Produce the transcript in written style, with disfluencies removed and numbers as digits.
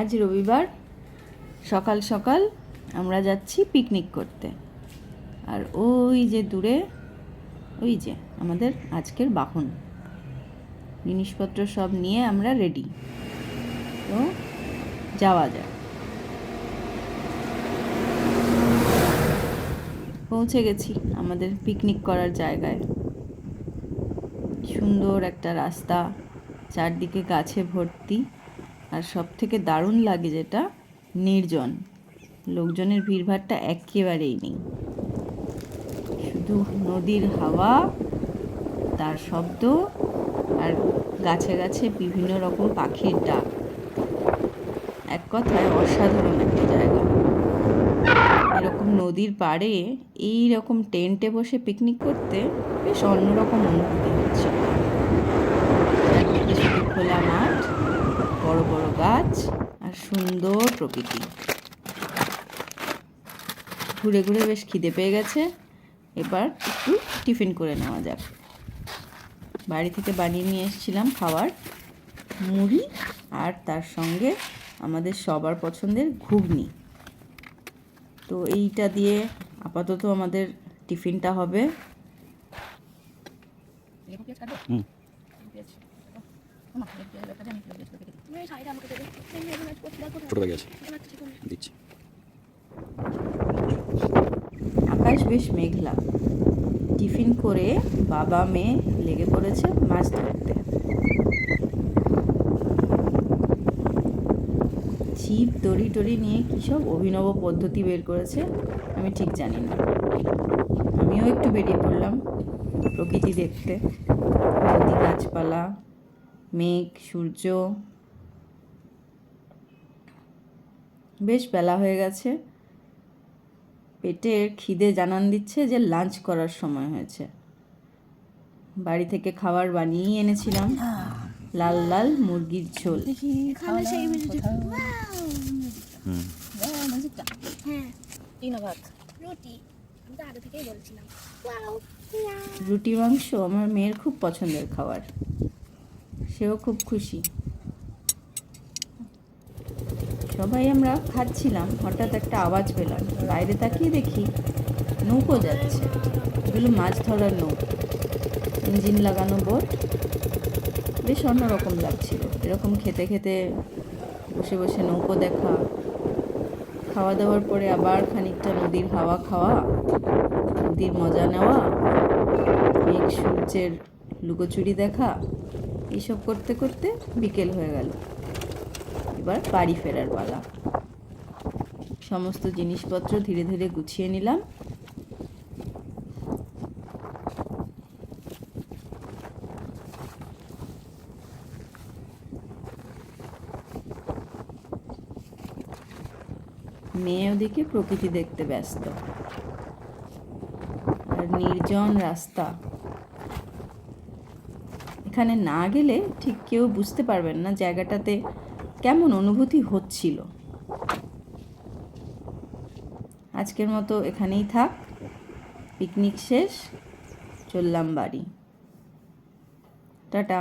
আজ রবিবার সকাল সকাল আমরা যাচ্ছি পিকনিক করতে। আর ওই যে দূরে ওই যে আমাদের আজকের বাহন, জিনিসপত্র সব নিয়ে আমরা রেডি, তো যাওয়া যায়। পৌঁছে গেছি আমাদের পিকনিক করার জায়গায়। সুন্দর একটা রাস্তা, চারদিকে গাছে ভর্তি, আর সব থেকে দারুণ লাগে যেটা নির্জন, লোকজনের ভিড়ভাড়টা একেবারেই নেই, শুধু নদীর হাওয়া, তার শব্দ, আর গাছে গাছে বিভিন্ন রকম পাখির ডাক। এক কথায় অসাধারণ একটা জায়গা। এরকম নদীর পাড়ে এই রকম টেন্টে বসে পিকনিক করতে বেশ অন্যরকম অনুভূতি হচ্ছে। চারদিকে শুধু খোলা মাঠ, বড় বড় গাছ আর সুন্দর প্রকৃতি। ঘুরে ঘুরে বেশ খিদে পেয়ে গেছে, এবার একটু টিফিন করে নেওয়া যাক। বাড়ি থেকে বানিয়ে নিয়ে এসেছিলাম খাবার, মুড়ি আর তার সঙ্গে আমাদের সবার পছন্দের ঘুগনি। তো এইটা দিয়ে আপাতত আমাদের টিফিনটা হবে। আকাশ বেশ মেঘলা। টিফিন করে বাবা মেয়ে লেগে পড়েছে মাছ ধরতে। ছিপ দড়ি টড়ি নিয়ে কী সব অভিনব পদ্ধতি বের করেছে আমি ঠিক জানি না। আমিও একটু বেরিয়ে পড়লাম প্রকৃতি দেখতে, নদী, গাছপালা, মেঘ, সূর্য। বেশ বেলা হয়ে গেছে, পেটের খিদে জানান দিচ্ছে যে লাঞ্চ করার সময় হয়েছে। বাড়ি থেকে খাবার বানিয়েই এনেছিলাম, লাল লাল মুরগির ঝোল। রুটি মাংস আমার মেয়ের খুব পছন্দের খাবার, সেও খুব খুশি। সবাই আমরা খাচ্ছিলাম, হঠাৎ একটা আওয়াজ পেলাম। বাইরে তাকিয়ে দেখি নৌকো যাচ্ছে। এগুলো মাছ ধরার নৌকো, ইঞ্জিন লাগানো বোট। বেশ অন্যরকম লাগছিল এরকম খেতে খেতে বসে বসে নৌকো দেখা। খাওয়া দাওয়ার পরে আবার খানিকটা নদীর হাওয়া খাওয়া, নদীর মজা নেওয়া, মেঘ সূর্যের লুকোচুরি দেখা, এইসব করতে করতে বিকেল হয়ে গেল। এবার বাড়ি ফেরার পালা। সমস্ত জিনিসপত্র ধীরে ধীরে গুছিয়ে নিলাম। মেয়ে ওদিকে প্রকৃতি দেখতে ব্যস্ত। আর নির্জন রাস্তা, এখানে না গেলে ঠিক কেউ বুঝতে পারবেন না জায়গাটাতে কেমন অনুভূতি হচ্ছিল। আজকের মতো এখানেই থাক, পিকনিক শেষ, চললাম বাড়ি। টাটা।